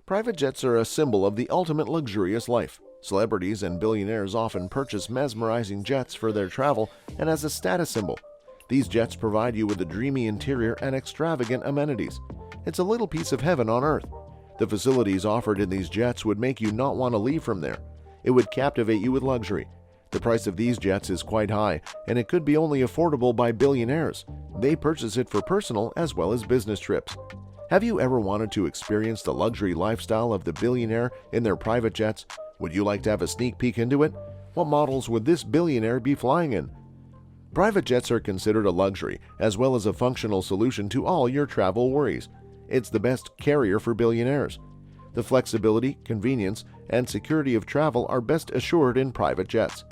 Private jets are a symbol of the ultimate luxurious life. Celebrities and billionaires often purchase mesmerizing jets for their travel and as a status symbol. These jets provide you with a dreamy interior and extravagant amenities. It's a little piece of heaven on earth. The facilities offered in these jets would make you not want to leave from there. It would captivate you with luxury. The price of these jets is quite high, and it could be only affordable by billionaires. They purchase it for personal as well as business trips. Have you ever wanted to experience the luxury lifestyle of the billionaire in their private jets? Would you like to have a sneak peek into it? What models would this billionaire be flying in? Private jets are considered a luxury as well as a functional solution to all your travel worries. It's the best carrier for billionaires. The flexibility, convenience, and security of travel are best assured in private jets.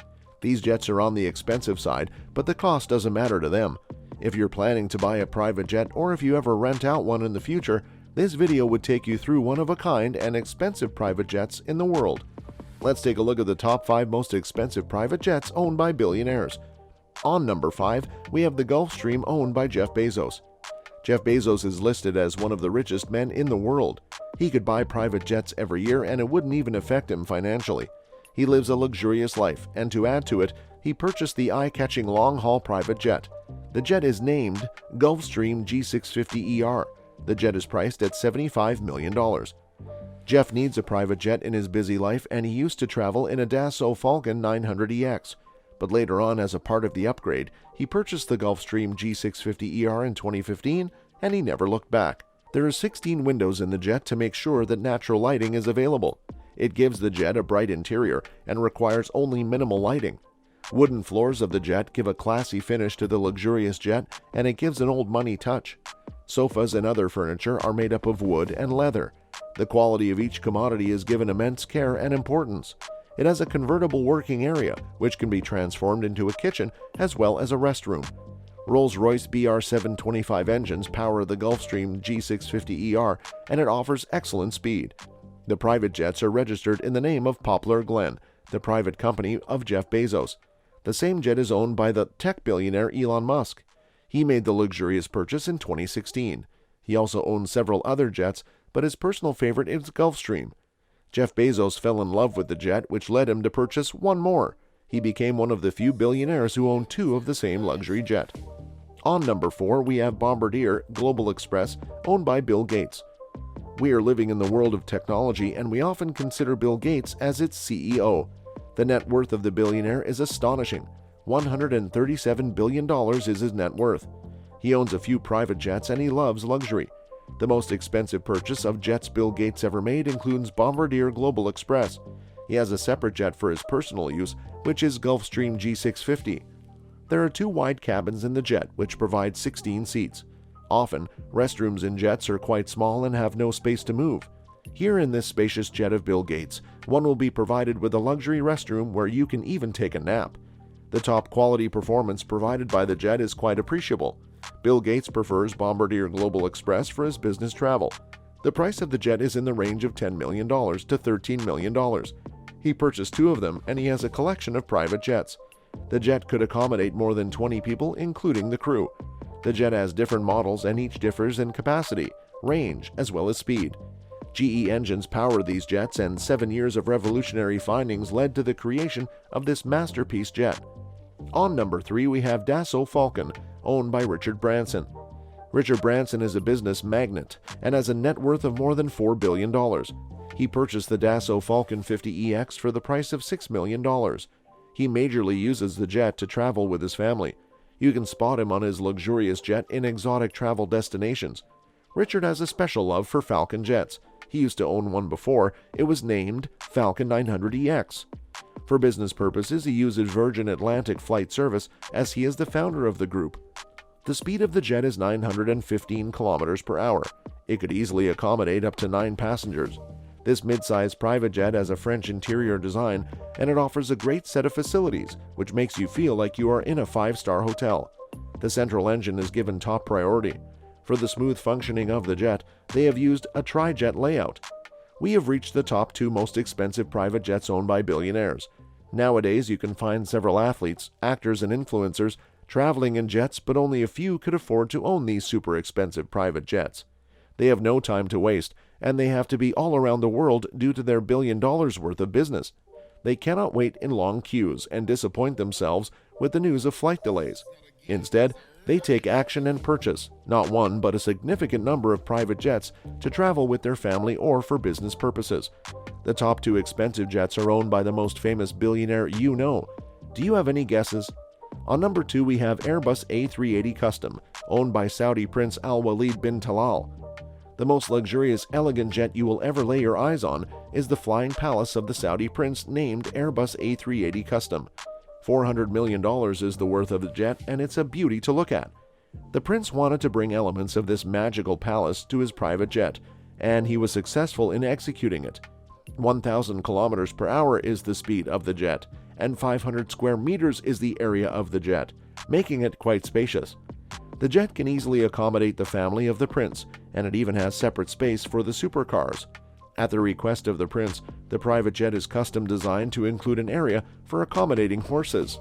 These jets are on the expensive side, but the cost doesn't matter to them. If you're planning to buy a private jet or if you ever rent out one in the future, this video would take you through one-of-a-kind and expensive private jets in the world. Let's take a look at the top 5 most expensive private jets owned by billionaires. On number 5, we have the Gulfstream owned by Jeff Bezos. Jeff Bezos is listed as one of the richest men in the world. He could buy private jets every year and it wouldn't even affect him financially. He lives a luxurious life, and to add to it, he purchased the eye-catching long-haul private jet. The jet is named Gulfstream G650ER. The jet is priced at $75 million. Jeff needs a private jet in his busy life, and he used to travel in a Dassault Falcon 900EX. But later on, as a part of the upgrade, he purchased the Gulfstream G650ER in 2015, and he never looked back. There are 16 windows in the jet to make sure that natural lighting is available. It gives the jet a bright interior and requires only minimal lighting. Wooden floors of the jet give a classy finish to the luxurious jet, and it gives an old money touch. Sofas and other furniture are made up of wood and leather. The quality of each commodity is given immense care and importance. It has a convertible working area, which can be transformed into a kitchen as well as a restroom. Rolls-Royce BR725 engines power the Gulfstream G650ER, and it offers excellent speed. The private jets are registered in the name of Poplar Glen, the private company of Jeff Bezos. The same jet is owned by the tech billionaire Elon Musk. He made the luxurious purchase in 2016. He also owns several other jets, but his personal favorite is Gulfstream. Jeff Bezos fell in love with the jet, which led him to purchase one more. He became one of the few billionaires who own 2 of the same luxury jet. On number 4, we have Bombardier Global Express, owned by Bill Gates. We are living in the world of technology, and we often consider Bill Gates as its CEO. The net worth of the billionaire is astonishing. $137 billion is his net worth. He owns a few private jets and he loves luxury. The most expensive purchase of jets Bill Gates ever made includes Bombardier Global Express. He has a separate jet for his personal use, which is Gulfstream G650. There are 2 wide cabins in the jet, which provide 16 seats. Often, restrooms in jets are quite small and have no space to move. Here in this spacious jet of Bill Gates, one will be provided with a luxury restroom where you can even take a nap. The top quality performance provided by the jet is quite appreciable. Bill Gates prefers Bombardier Global Express for his business travel. The price of the jet is in the range of $10 million to $13 million. He purchased 2 of them, and he has a collection of private jets. The jet could accommodate more than 20 people, including the crew. The jet has different models, and each differs in capacity, range, as well as speed. GE engines power these jets, and 7 years of revolutionary findings led to the creation of this masterpiece jet. On number 3, we have Dassault Falcon, owned by Richard Branson. Richard Branson is a business magnate and has a net worth of more than $4 billion. He purchased the Dassault Falcon 50EX for the price of $6 million. He majorly uses the jet to travel with his family. You can spot him on his luxurious jet in exotic travel destinations. Richard has a special love for Falcon jets. He used to own one before. It was named Falcon 900EX. For business purposes, he uses Virgin Atlantic Flight Service as he is the founder of the group. The speed of the jet is 915 kilometers per hour. It could easily accommodate up to 9 passengers. This mid-sized private jet has a French interior design, and it offers a great set of facilities, which makes you feel like you are in a 5-star hotel. The central engine is given top priority. For the smooth functioning of the jet, they have used a tri-jet layout. We have reached the top 2 most expensive private jets owned by billionaires. Nowadays, you can find several athletes, actors, and influencers traveling in jets, but only a few could afford to own these super expensive private jets. They have no time to waste, and they have to be all around the world due to their $1 billion worth of business. They cannot wait in long queues and disappoint themselves with the news of flight delays. Instead, they take action and purchase not one but a significant number of private jets to travel with their family or for business purposes. The top 2 expensive jets are owned by the most famous billionaire you know. Do you have any guesses? On number 2, we have Airbus A380 Custom, owned by Saudi Prince Al Walid bin Talal. The most luxurious, elegant jet you will ever lay your eyes on is the flying palace of the Saudi prince named Airbus A380 Custom. $400 million is the worth of the jet, and it's a beauty to look at. The prince wanted to bring elements of this magical palace to his private jet, and he was successful in executing it. 1,000 kilometers per hour is the speed of the jet, and 500 square meters is the area of the jet, making it quite spacious. The jet can easily accommodate the family of the prince, and it even has separate space for the supercars. At the request of the prince, the private jet is custom designed to include an area for accommodating horses.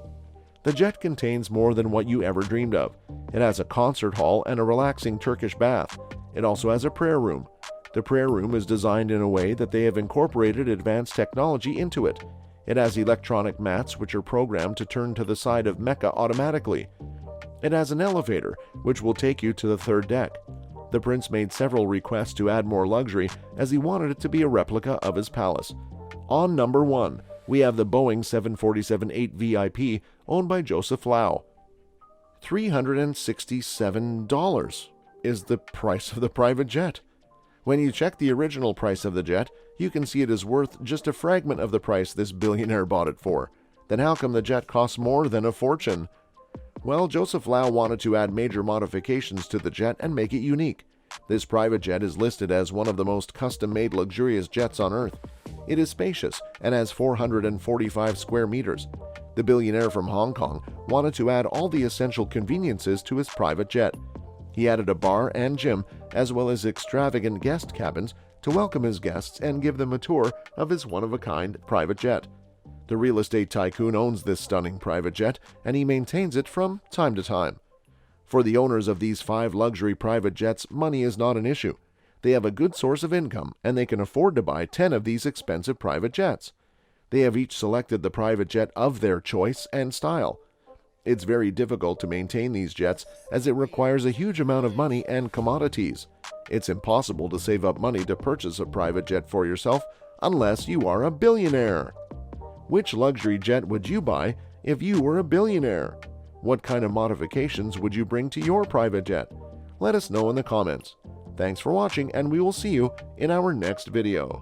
The jet contains more than what you ever dreamed of. It has a concert hall and a relaxing Turkish bath. It also has a prayer room. The prayer room is designed in a way that they have incorporated advanced technology into it. It has electronic mats which are programmed to turn to the side of Mecca automatically. It has an elevator which will take you to the 3rd deck. The prince made several requests to add more luxury as he wanted it to be a replica of his palace. On number 1, we have the Boeing 747-8 VIP owned by Joseph Lau. $367 is the price of the private jet. When you check the original price of the jet, you can see it is worth just a fragment of the price this billionaire bought it for. Then how come the jet costs more than a fortune? Well, Joseph Lau wanted to add major modifications to the jet and make it unique. This private jet is listed as one of the most custom-made luxurious jets on Earth. It is spacious and has 445 square meters. The billionaire from Hong Kong wanted to add all the essential conveniences to his private jet. He added a bar and gym, as well as extravagant guest cabins to welcome his guests and give them a tour of his one-of-a-kind private jet. The real estate tycoon owns this stunning private jet, and he maintains it from time to time. For the owners of these 5 luxury private jets, money is not an issue. They have a good source of income, and they can afford to buy 10 of these expensive private jets. They have each selected the private jet of their choice and style. It's very difficult to maintain these jets as it requires a huge amount of money and commodities. It's impossible to save up money to purchase a private jet for yourself unless you are a billionaire. Which luxury jet would you buy if you were a billionaire? What kind of modifications would you bring to your private jet? Let us know in the comments. Thanks for watching, and we will see you in our next video.